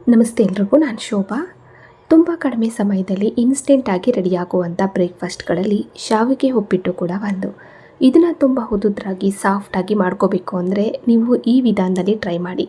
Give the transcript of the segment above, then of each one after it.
ನಮಸ್ತೆ ಎಲ್ರಿಗೂ, ನಾನು ಶೋಭಾ. ತುಂಬ ಕಡಿಮೆ ಸಮಯದಲ್ಲಿ ಇನ್ಸ್ಟೆಂಟಾಗಿ ರೆಡಿಯಾಗುವಂಥ ಬ್ರೇಕ್ಫಾಸ್ಟ್ಗಳಲ್ಲಿ ಶಾವಿಗೆ ಉಪ್ಪಿಟ್ಟು ಕೂಡ ಒಂದು. ಇದನ್ನು ತುಂಬ ಉದುದ್ರಾಗಿ ಸಾಫ್ಟಾಗಿ ಮಾಡ್ಕೋಬೇಕು ಅಂದರೆ ನೀವು ಈ ವಿಧಾನದಲ್ಲಿ ಟ್ರೈ ಮಾಡಿ.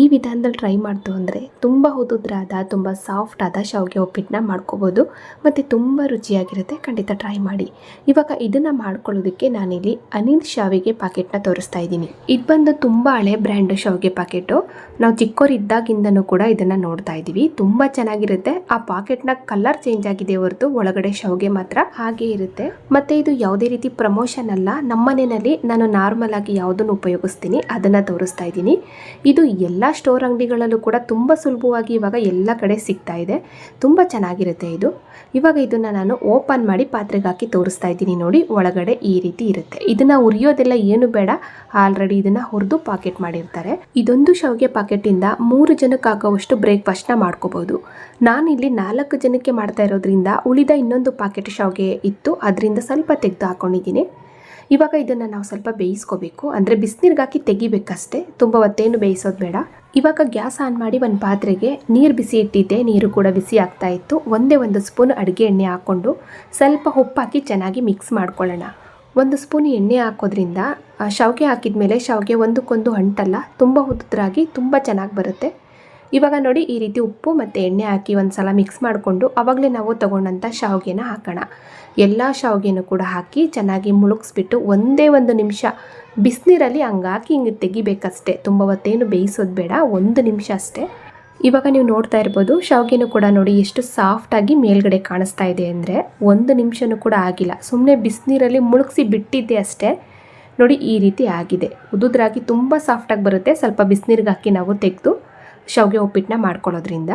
ಈ ವಿಧಾನದಲ್ಲಿ ಟ್ರೈ ಮಾಡ್ತು ಅಂದರೆ ತುಂಬ ಉದುದ್ರಾದ ತುಂಬ ಸಾಫ್ಟಾದ ಶಾವಿಗೆ ಉಪ್ಪಿಟ್ಟನ್ನ ಮಾಡ್ಕೋಬೋದು ಮತ್ತು ತುಂಬ ರುಚಿಯಾಗಿರುತ್ತೆ. ಖಂಡಿತ ಟ್ರೈ ಮಾಡಿ. ಇವಾಗ ಇದನ್ನು ಮಾಡ್ಕೊಳ್ಳೋದಕ್ಕೆ ನಾನಿಲ್ಲಿ ಅನಿಲ್ ಶಾವಿಗೆ ಪ್ಯಾಕೆಟ್ನ ತೋರಿಸ್ತಾ ಇದ್ದೀನಿ. ಇದು ಬಂದು ತುಂಬ ಹಳೆ ಬ್ರ್ಯಾಂಡು ಶಾವಿಗೆ ಪ್ಯಾಕೆಟು. ನಾವು ಚಿಕ್ಕವರಿದ್ದಾಗಿಂದನೂ ಕೂಡ ಇದನ್ನು ನೋಡ್ತಾ ಇದ್ದೀವಿ. ತುಂಬ ಚೆನ್ನಾಗಿರುತ್ತೆ. ಆ ಪ್ಯಾಕೆಟ್ನ ಕಲರ್ ಚೇಂಜ್ ಆಗಿದೆ ಹೊರತು ಒಳಗಡೆ ಶಾವಿಗೆ ಮಾತ್ರ ಹಾಗೆ ಇರುತ್ತೆ. ಮತ್ತು ಇದು ಯಾವುದೇ ರೀತಿ ಪ್ರಮೋಷನ್ ಅಲ್ಲ. ನಮ್ಮ ಮನೆಯಲ್ಲಿ ನಾನು ನಾರ್ಮಲ್ ಆಗಿ ಯಾವುದನ್ನು ಉಪಯೋಗಿಸ್ತೀನಿ ಅದನ್ನು ತೋರಿಸ್ತಾ ಇದ್ದೀನಿ. ಇದು ಎಲ್ಲ ಸ್ಟೋರ್ ಅಂಗಡಿಗಳಲ್ಲೂ ಕೂಡ ತುಂಬ ಸುಲಭವಾಗಿ ಇವಾಗ ಎಲ್ಲ ಕಡೆ ಸಿಗ್ತಾ ಇದೆ. ತುಂಬ ಚೆನ್ನಾಗಿರುತ್ತೆ ಇದು. ಇವಾಗ ಇದನ್ನು ನಾನು ಓಪನ್ ಮಾಡಿ ಪಾತ್ರೆಗೆ ಹಾಕಿ ತೋರಿಸ್ತಾ ಇದ್ದೀನಿ. ನೋಡಿ, ಒಳಗಡೆ ಈ ರೀತಿ ಇರುತ್ತೆ. ಇದನ್ನು ಉರಿಯೋದೆಲ್ಲ ಏನು ಬೇಡ, ಆಲ್ರೆಡಿ ಇದನ್ನು ಹುರಿದು ಪಾಕೆಟ್ ಮಾಡಿರ್ತಾರೆ. ಇದೊಂದು ಶಾವಿಗೆ ಪ್ಯಾಕೆಟಿಂದ 3 ಜನಕ್ಕೆ ಆಗೋವಷ್ಟು ಬ್ರೇಕ್ಫಾಸ್ಟ್ನ ಮಾಡ್ಕೋಬೋದು. ನಾನಿಲ್ಲಿ 4 ಜನಕ್ಕೆ ಮಾಡ್ತಾ ಇರೋದ್ರಿಂದ ಉಳಿದ ಇನ್ನೊಂದು ಪ್ಯಾಕೆಟ್ ಶಾವಿಗೆ ಇತ್ತು, ಅದರಿಂದ ಸ್ವಲ್ಪ ತೆಗೆದು ಹಾಕೊಂಡಿದ್ದೀನಿ. ಇವಾಗ ಇದನ್ನು ನಾವು ಸ್ವಲ್ಪ ಬೇಯಿಸ್ಕೋಬೇಕು. ಅಂದರೆ ಬಿಸಿನೀರಿಗೆ ಹಾಕಿ ತೆಗಿಬೇಕಷ್ಟೇ, ತುಂಬ ಹೊತ್ತೇನು ಬೇಯಿಸೋದು ಬೇಡ. ಇವಾಗ ಗ್ಯಾಸ್ ಆನ್ ಮಾಡಿ ಒಂದು ಪಾತ್ರೆಗೆ ನೀರು ಬಿಸಿ ಇಟ್ಟಿದ್ದೆ. ನೀರು ಕೂಡ ಬಿಸಿ ಆಗ್ತಾ ಇತ್ತು. ಒಂದೇ ಒಂದು ಸ್ಪೂನ್ ಅಡುಗೆ ಎಣ್ಣೆ ಹಾಕ್ಕೊಂಡು ಸ್ವಲ್ಪ ಉಪ್ಪು ಹಾಕಿ ಚೆನ್ನಾಗಿ ಮಿಕ್ಸ್ ಮಾಡ್ಕೊಳ್ಳೋಣ. 1 ಸ್ಪೂನ್ ಎಣ್ಣೆ ಹಾಕೋದ್ರಿಂದ ಶಾವಿಗೆ ಹಾಕಿದ ಮೇಲೆ ಶಾವಿಗೆ ಒಂದಕ್ಕೊಂದು ಅಂಟಲ್ಲ, ತುಂಬ ಉದುದ್ರಾಗಿ ತುಂಬ ಚೆನ್ನಾಗಿ ಬರುತ್ತೆ. ಇವಾಗ ನೋಡಿ, ಈ ರೀತಿ ಉಪ್ಪು ಮತ್ತು ಎಣ್ಣೆ ಹಾಕಿ ಒಂದು ಸಲ ಮಿಕ್ಸ್ ಮಾಡಿಕೊಂಡು ಆವಾಗಲೇ ನಾವು ತೊಗೊಂಡಂಥ ಶಾವಿಗೆನ ಹಾಕೋಣ. ಎಲ್ಲ ಶಾವಿಗೆನೂ ಕೂಡ ಹಾಕಿ ಚೆನ್ನಾಗಿ ಮುಳುಗಿಸ್ಬಿಟ್ಟು ಒಂದೇ 1 ನಿಮಿಷ ಬಿಸಿನೀರಲ್ಲಿ ಹಂಗಾಕಿ ಹಿಂಗೆ ತೆಗಿಬೇಕಷ್ಟೇ. ತುಂಬ ಹೊತ್ತೇನು ಬೇಯಿಸೋದು ಬೇಡ, 1 ನಿಮಿಷ ಅಷ್ಟೇ. ಇವಾಗ ನೀವು ನೋಡ್ತಾ ಇರ್ಬೋದು, ಶಾವಿಗೆನೂ ಕೂಡ ನೋಡಿ ಎಷ್ಟು ಸಾಫ್ಟಾಗಿ ಮೇಲ್ಗಡೆ ಕಾಣಿಸ್ತಾ ಇದೆ ಅಂದರೆ 1 ನಿಮಿಷನೂ ಕೂಡ ಆಗಿಲ್ಲ. ಸುಮ್ಮನೆ ಬಿಸಿನೀರಲ್ಲಿ ಮುಳುಗಿಸಿ ಬಿಟ್ಟಿದ್ದೆ ಅಷ್ಟೇ. ನೋಡಿ, ಈ ರೀತಿ ಆಗಿದೆ. ಉದುದ್ರಾಗಿ ತುಂಬ ಸಾಫ್ಟಾಗಿ ಬರುತ್ತೆ. ಸ್ವಲ್ಪ ಬಿಸಿನೀರಿಗೆ ಹಾಕಿ ನಾವು ತೆಗೆದು ಶಾವಿಗೆ ಉಪ್ಪಿಟ್ಟನ್ನ ಮಾಡ್ಕೊಳ್ಳೋದ್ರಿಂದ.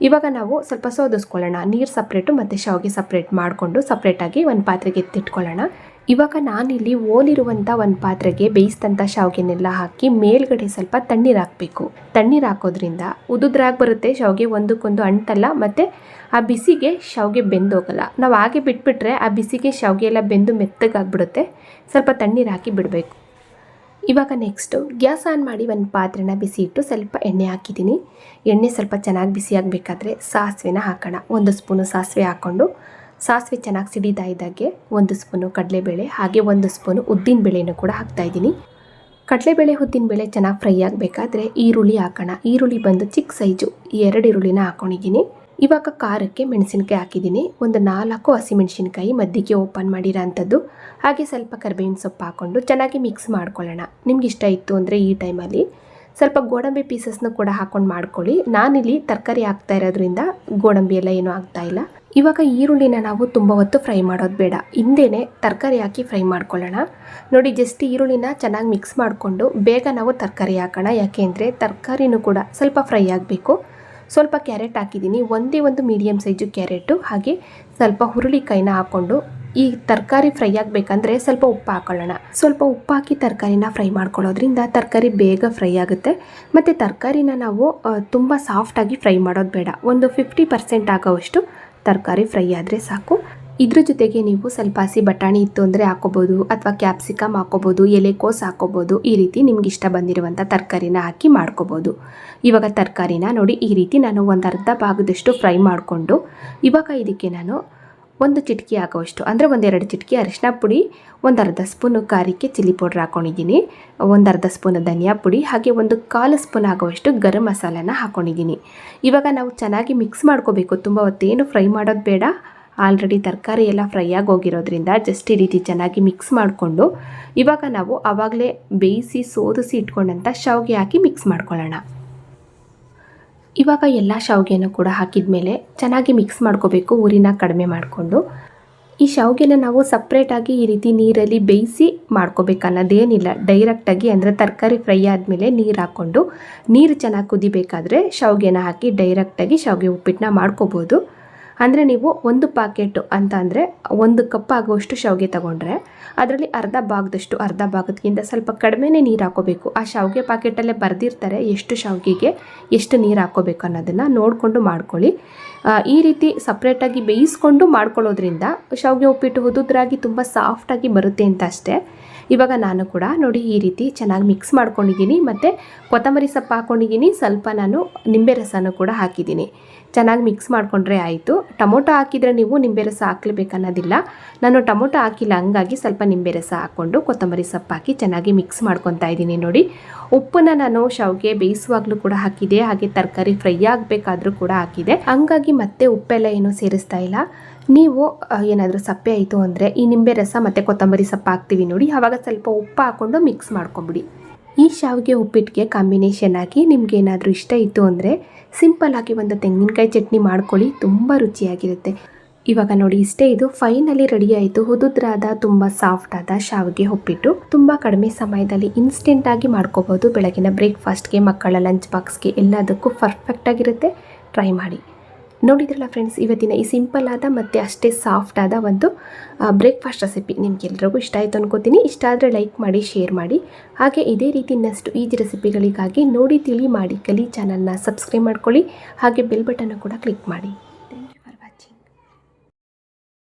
ಇವಾಗ ನಾವು ಸ್ವಲ್ಪ ಸೋದಿಸ್ಕೊಳ್ಳೋಣ. ನೀರು ಸಪ್ರೇಟು ಮತ್ತು ಶಾವಿಗೆ ಸಪ್ರೇಟ್ ಮಾಡಿಕೊಂಡು ಸಪ್ರೇಟಾಗಿ ಒಂದು ಪಾತ್ರೆಗೆ ಎತ್ತಿಟ್ಕೊಳ್ಳೋಣ. ಇವಾಗ ನಾನಿಲ್ಲಿ ಓಲಿರುವಂಥ ಒಂದು ಪಾತ್ರೆಗೆ ಬೇಯಿಸಿದಂಥ ಶಾವಿಗೆನೆಲ್ಲ ಹಾಕಿ ಮೇಲ್ಗಡೆ ಸ್ವಲ್ಪ ತಣ್ಣೀರು ಹಾಕಬೇಕು. ತಣ್ಣೀರು ಹಾಕೋದ್ರಿಂದ ಉದುದ್ರಾಗಿ ಬರುತ್ತೆ ಶಾವಿಗೆ, ಒಂದಕ್ಕೊಂದು ಅಂಟಲ್ಲ ಮತ್ತು ಆ ಬಿಸಿಗೆ ಶಾವಿಗೆ ಬೆಂದೋಗಲ್ಲ. ನಾವು ಹಾಗೆ ಬಿಟ್ಬಿಟ್ರೆ ಆ ಬಿಸಿಗೆ ಶಾವಿಗೆ ಎಲ್ಲ ಬೆಂದು ಮೆತ್ತಗಾಗ್ಬಿಡುತ್ತೆ. ಸ್ವಲ್ಪ ತಣ್ಣೀರು ಹಾಕಿ ಬಿಡಬೇಕು. ಇವಾಗ ನೆಕ್ಸ್ಟು ಗ್ಯಾಸ್ ಆನ್ ಮಾಡಿ ಒಂದು ಪಾತ್ರೆನ ಬಿಸಿ ಇಟ್ಟು ಸ್ವಲ್ಪ ಎಣ್ಣೆ ಹಾಕಿದ್ದೀನಿ. ಎಣ್ಣೆ ಸ್ವಲ್ಪ ಚೆನ್ನಾಗಿ ಬಿಸಿ ಆಗಬೇಕಾದ್ರೆ ಸಾಸಿವೆನ ಹಾಕೋಣ. 1 ಸ್ಪೂನು ಸಾಸಿವೆ ಹಾಕ್ಕೊಂಡು ಸಾಸಿವೆ ಚೆನ್ನಾಗಿ ಸಿಡಿತಾ ಇದ್ದಾಗೆ 1 ಸ್ಪೂನು ಕಡಲೆಬೇಳೆ ಹಾಗೆ 1 ಸ್ಪೂನು ಉದ್ದಿನಬೇಳೆನೂ ಕೂಡ ಹಾಕ್ತಾಯಿದ್ದೀನಿ. ಕಡಲೆಬೇಳೆ ಉದ್ದಿನಬೇಳೆ ಚೆನ್ನಾಗಿ ಫ್ರೈ ಆಗಬೇಕಾದ್ರೆ ಈರುಳ್ಳಿ ಹಾಕೋಣ. ಈರುಳ್ಳಿ ಬಂದು ಚಿಕ್ಕ ಸೈಜು 2 ಈರುಳ್ಳಿನ ಹಾಕ್ಕೊಂಡಿದ್ದೀನಿ. ಇವಾಗ ಖಾರಕ್ಕೆ ಮೆಣಸಿನ್ಕಾಯಿ ಹಾಕಿದ್ದೀನಿ. ಒಂದು 4 ಹಸಿಮೆಣಸಿನ್ಕಾಯಿ ಮಧ್ಯಕ್ಕೆ ಓಪನ್ ಮಾಡಿರೋ ಅಂಥದ್ದು. ಹಾಗೆ ಸ್ವಲ್ಪ ಕರಿಬೇವಿನ ಸೊಪ್ಪು ಹಾಕ್ಕೊಂಡು ಚೆನ್ನಾಗಿ ಮಿಕ್ಸ್ ಮಾಡ್ಕೊಳ್ಳೋಣ. ನಿಮ್ಗೆ ಇಷ್ಟ ಇತ್ತು ಅಂದರೆ ಈ ಟೈಮಲ್ಲಿ ಸ್ವಲ್ಪ ಗೋಡಂಬಿ ಪೀಸಸ್ನ ಕೂಡ ಹಾಕ್ಕೊಂಡು ಮಾಡ್ಕೊಳ್ಳಿ. ನಾನಿಲ್ಲಿ ತರಕಾರಿ ಹಾಕ್ತಾ ಇರೋದ್ರಿಂದ ಗೋಡಂಬಿ ಎಲ್ಲ ಏನೂ ಆಗ್ತಾಯಿಲ್ಲ. ಇವಾಗ ಈರುಳ್ಳಿನ ನಾವು ತುಂಬ ಹೊತ್ತು ಫ್ರೈ ಮಾಡೋದು ಬೇಡ, ಹಿಂದೆಯೇ ತರಕಾರಿ ಹಾಕಿ ಫ್ರೈ ಮಾಡ್ಕೊಳ್ಳೋಣ. ನೋಡಿ, ಜಸ್ಟ್ ಈರುಳ್ಳಿನ ಚೆನ್ನಾಗಿ ಮಿಕ್ಸ್ ಮಾಡಿಕೊಂಡು ಬೇಗ ನಾವು ತರಕಾರಿ ಹಾಕೋಣ. ಯಾಕೆ ಅಂದರೆ ತರಕಾರಿನೂ ಕೂಡ ಸ್ವಲ್ಪ ಫ್ರೈ ಆಗಬೇಕು. ಸ್ವಲ್ಪ ಕ್ಯಾರೆಟ್ ಹಾಕಿದ್ದೀನಿ. ಒಂದೇ ಒಂದು ಮೀಡಿಯಮ್ ಸೈಜು ಕ್ಯಾರೆಟು ಹಾಗೆ ಸ್ವಲ್ಪ ಹುರುಳಿಕಾಯಿನ ಹಾಕ್ಕೊಂಡು ಈ ತರಕಾರಿ ಫ್ರೈ ಆಗಬೇಕಂದ್ರೆ ಸ್ವಲ್ಪ ಉಪ್ಪು ಹಾಕೊಳ್ಳೋಣ. ಸ್ವಲ್ಪ ಉಪ್ಪು ಹಾಕಿ ತರಕಾರಿನ ಫ್ರೈ ಮಾಡ್ಕೊಳ್ಳೋದ್ರಿಂದ ತರಕಾರಿ ಬೇಗ ಫ್ರೈ ಆಗುತ್ತೆ. ಮತ್ತು ತರಕಾರಿನ ನಾವು ತುಂಬ ಸಾಫ್ಟಾಗಿ ಫ್ರೈ ಮಾಡೋದು ಬೇಡ. ಒಂದು 50% ಆಗೋವಷ್ಟು ತರಕಾರಿ ಫ್ರೈ ಆದರೆ ಸಾಕು. ಇದ್ರ ಜೊತೆಗೆ ನೀವು ಸ್ವಲ್ಪ ಹಸಿ ಬಟಾಣಿ ಇತ್ತು ಅಂದರೆ ಹಾಕೋಬೋದು, ಅಥವಾ ಕ್ಯಾಪ್ಸಿಕಮ್ ಹಾಕೋಬೋದು, ಎಲೆಕೋಸು ಹಾಕೋಬೋದು. ಈ ರೀತಿ ನಿಮ್ಗೆ ಇಷ್ಟ ಬಂದಿರುವಂಥ ತರಕಾರಿನ ಹಾಕಿ ಮಾಡ್ಕೋಬೋದು. ಇವಾಗ ತರಕಾರಿನ ನೋಡಿ ಈ ರೀತಿ ನಾನು ಒಂದು ಅರ್ಧ ಭಾಗದಷ್ಟು ಫ್ರೈ ಮಾಡಿಕೊಂಡು ಇವಾಗ ಇದಕ್ಕೆ ನಾನು 1 ಚಿಟಿಕೆ ಆಗೋವಷ್ಟು ಅಂದರೆ 1-2 ಚಿಟಿಕೆ ಅರಿಶಿನ ಪುಡಿ, 1/2 ಸ್ಪೂನು ಖಾರಕ್ಕೆ ಚಿಲ್ಲಿ ಪೌಡ್ರ್ ಹಾಕ್ಕೊಂಡಿದ್ದೀನಿ, 1/2 ಸ್ಪೂನು ಧನಿಯಾ ಪುಡಿ ಹಾಗೆ 1/4 ಸ್ಪೂನ್ ಆಗೋವಷ್ಟು ಗರಂ ಮಸಾಲಾನ ಹಾಕ್ಕೊಂಡಿದ್ದೀನಿ. ಇವಾಗ ನಾವು ಚೆನ್ನಾಗಿ ಮಿಕ್ಸ್ ಮಾಡ್ಕೋಬೇಕು. ತುಂಬ ಹೊತ್ತೇನು ಫ್ರೈ ಮಾಡೋದು ಬೇಡ. ಆಲ್ರೆಡಿ ತರಕಾರಿ ಎಲ್ಲ ಫ್ರೈ ಆಗಿ ಹೋಗಿರೋದ್ರಿಂದ ಜಸ್ಟ್ ಈ ರೀತಿ ಚೆನ್ನಾಗಿ ಮಿಕ್ಸ್ ಮಾಡಿಕೊಂಡು ಇವಾಗ ನಾವು ಆವಾಗಲೇ ಬೇಯಿಸಿ ಸೋದಿಸಿ ಇಟ್ಕೊಂಡಂಥ ಶಾವಿಗೆ ಹಾಕಿ ಮಿಕ್ಸ್ ಮಾಡ್ಕೊಳ್ಳೋಣ. ಇವಾಗ ಎಲ್ಲ ಶಾವಿಗೆನೂ ಕೂಡ ಹಾಕಿದ ಮೇಲೆ ಚೆನ್ನಾಗಿ ಮಿಕ್ಸ್ ಮಾಡ್ಕೋಬೇಕು, ಊರಿನ ಕಡಿಮೆ ಮಾಡಿಕೊಂಡು. ಈ ಶಾವಿಗೆನ ನಾವು ಸಪ್ರೇಟಾಗಿ ಈ ರೀತಿ ನೀರಲ್ಲಿ ಬೇಯಿಸಿ ಮಾಡ್ಕೋಬೇಕು ಅನ್ನೋದೇನಿಲ್ಲ. ಡೈರೆಕ್ಟಾಗಿ ಅಂದರೆ ತರಕಾರಿ ಫ್ರೈ ಆದಮೇಲೆ ನೀರು ಹಾಕ್ಕೊಂಡು ನೀರು ಚೆನ್ನಾಗಿ ಕುದಿಬೇಕಾದ್ರೆ ಶಾವಿಗೆನ ಹಾಕಿ ಡೈರೆಕ್ಟಾಗಿ ಶಾವಿಗೆ ಉಪ್ಪಿಟ್ಟನ್ನ ಮಾಡ್ಕೋಬೋದು. ಅಂದರೆ ನೀವು 1 ಪ್ಯಾಕೆಟು ಅಂತ ಅಂದರೆ 1 ಕಪ್ ಆಗುವಷ್ಟು ಶಾವಿಗೆ ತೊಗೊಂಡ್ರೆ ಅದರಲ್ಲಿ ಅರ್ಧ ಭಾಗದಕ್ಕಿಂತ ಸ್ವಲ್ಪ ಕಡಿಮೆನೇ ನೀರು ಹಾಕೋಬೇಕು. ಆ ಶಾವಿಗೆ ಪ್ಯಾಕೆಟಲ್ಲೇ ಬರೆದಿರ್ತಾರೆ ಎಷ್ಟು ಶಾವಿಗೆಗೆ ಎಷ್ಟು ನೀರು ಹಾಕೋಬೇಕು ಅನ್ನೋದನ್ನು ನೋಡಿಕೊಂಡು ಮಾಡ್ಕೊಳ್ಳಿ. ಈ ರೀತಿ ಸಪ್ರೇಟಾಗಿ ಬೇಯಿಸ್ಕೊಂಡು ಮಾಡ್ಕೊಳ್ಳೋದ್ರಿಂದ ಶಾವಿಗೆ ಉಪ್ಪಿಟ್ಟು ಉದುದ್ರಾಗಿ ತುಂಬ ಸಾಫ್ಟಾಗಿ ಬರುತ್ತೆ ಅಂತ ಅಷ್ಟೇ. ಇವಾಗ ನಾನು ಕೂಡ ನೋಡಿ ಈ ರೀತಿ ಚೆನ್ನಾಗಿ ಮಿಕ್ಸ್ ಮಾಡ್ಕೊಂಡಿದ್ದೀನಿ ಮತ್ತು ಕೊತ್ತಂಬರಿ ಸೊಪ್ಪು ಹಾಕ್ಕೊಂಡಿದ್ದೀನಿ, ಸ್ವಲ್ಪ ನಾನು ನಿಂಬೆ ರಸನೂ ಕೂಡ ಹಾಕಿದ್ದೀನಿ. ಚೆನ್ನಾಗಿ ಮಿಕ್ಸ್ ಮಾಡಿಕೊಂಡ್ರೆ ಆಯಿತು. ಟೊಮೊಟೊ ಹಾಕಿದರೆ ನೀವು ನಿಂಬೆ ರಸ ಹಾಕ್ಲೇಬೇಕನ್ನೋದಿಲ್ಲ. ನಾನು ಟೊಮೊಟೊ ಹಾಕಿಲ್ಲ, ಹಂಗಾಗಿ ಸ್ವಲ್ಪ ನಿಂಬೆ ರಸ ಹಾಕ್ಕೊಂಡು ಕೊತ್ತಂಬರಿ ಸೊಪ್ಪು ಹಾಕಿ ಚೆನ್ನಾಗಿ ಮಿಕ್ಸ್ ಮಾಡ್ಕೊತಾ ಇದ್ದೀನಿ. ನೋಡಿ ಉಪ್ಪನ್ನು ನಾನು ಶಾವಿಗೆ ಬೇಯಿಸುವಾಗಲೂ ಕೂಡ ಹಾಕಿದೆ, ಹಾಗೆ ತರಕಾರಿ ಫ್ರೈ ಆಗಬೇಕಾದ್ರೂ ಕೂಡ ಹಾಕಿದೆ. ಹಂಗಾಗಿ ಮತ್ತೆ ಉಪ್ಪೆಲ್ಲ ಏನೂ ಸೇರಿಸ್ತಾ ಇಲ್ಲ. ನೀವು ಏನಾದರೂ ಸಪ್ಪೆ ಆಯಿತು ಅಂದರೆ ಈ ನಿಂಬೆ ರಸ ಮತ್ತು ಕೊತ್ತಂಬರಿ ಸೊಪ್ಪು ಹಾಕ್ತೀವಿ ನೋಡಿ, ಆವಾಗ ಸ್ವಲ್ಪ ಉಪ್ಪು ಹಾಕ್ಕೊಂಡು ಮಿಕ್ಸ್ ಮಾಡ್ಕೊಂಬಿಡಿ. ಈ ಶಾವಿಗೆ ಉಪ್ಪಿಟ್ಟಿಗೆ ಕಾಂಬಿನೇಷನ್ ಆಗಿ ನಿಮ್ಗೆ ಏನಾದರೂ ಇಷ್ಟ ಇತ್ತು ಅಂದರೆ ಸಿಂಪಲ್ಲಾಗಿ ಒಂದು ತೆಂಗಿನಕಾಯಿ ಚಟ್ನಿ ಮಾಡ್ಕೊಳ್ಳಿ, ತುಂಬ ರುಚಿಯಾಗಿರುತ್ತೆ. ಇವಾಗ ನೋಡಿ ಇಷ್ಟೇ, ಇದು ಫೈನಲಿ ರೆಡಿ ಆಯಿತು. ಉದುದ್ರಾದ ತುಂಬ ಸಾಫ್ಟ್ ಆದ ಶಾವಿಗೆ ಉಪ್ಪಿಟ್ಟು ತುಂಬ ಕಡಿಮೆ ಸಮಯದಲ್ಲಿ ಇನ್ಸ್ಟೆಂಟಾಗಿ ಮಾಡ್ಕೋಬೋದು. ಬೆಳಗಿನ ಬ್ರೇಕ್ಫಾಸ್ಟ್ಗೆ, ಮಕ್ಕಳ ಲಂಚ್ ಬಾಕ್ಸ್ಗೆ ಎಲ್ಲದಕ್ಕೂ ಪರ್ಫೆಕ್ಟಾಗಿರುತ್ತೆ. ಟ್ರೈ ಮಾಡಿ. ನೋಡಿದ್ರಲ್ಲ ಫ್ರೆಂಡ್ಸ್, ಇವತ್ತಿನ ಈ ಸಿಂಪಲ್ ಆದ ಮತ್ತು ಅಷ್ಟೇ ಸಾಫ್ಟ್ ಆದ ಒಂದು ಬ್ರೇಕ್ಫಾಸ್ಟ್ ರೆಸಿಪಿ ನಿಮಗೆಲ್ರಿಗೂ ಇಷ್ಟ ಆಯಿತು ಅನ್ಕೋತೀನಿ. ಇಷ್ಟ ಆದರೆ ಲೈಕ್ ಮಾಡಿ, ಶೇರ್ ಮಾಡಿ. ಹಾಗೆ ಇದೇ ರೀತಿ ಇನ್ನಷ್ಟು ಈಜಿ ರೆಸಿಪಿಗಳಿಗಾಗಿ ನೋಡಿ ತಿಳಿ ಮಾಡಿ ಕಲಿ ಚಾನಲ್ನ ಸಬ್ಸ್ಕ್ರೈಬ್ ಮಾಡ್ಕೊಳ್ಳಿ. ಹಾಗೆ ಬೆಲ್ ಬಟನ್ನು ಕೂಡ ಕ್ಲಿಕ್ ಮಾಡಿ.